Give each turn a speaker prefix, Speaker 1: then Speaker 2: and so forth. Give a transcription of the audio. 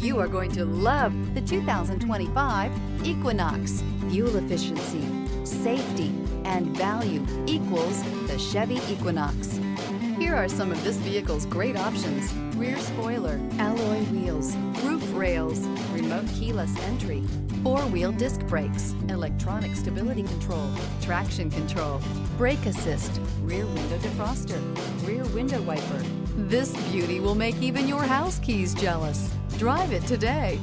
Speaker 1: You are going to love the 2025 Equinox. Fuel efficiency, safety, and value equals the Chevy Equinox. Here are some of this vehicle's great options: rear spoiler, alloy wheels, roof rails, remote keyless entry, four-wheel disc brakes, electronic stability control, traction control, brake assist, rear window defroster, rear window wiper. This beauty will make even your house keys jealous. Drive it today.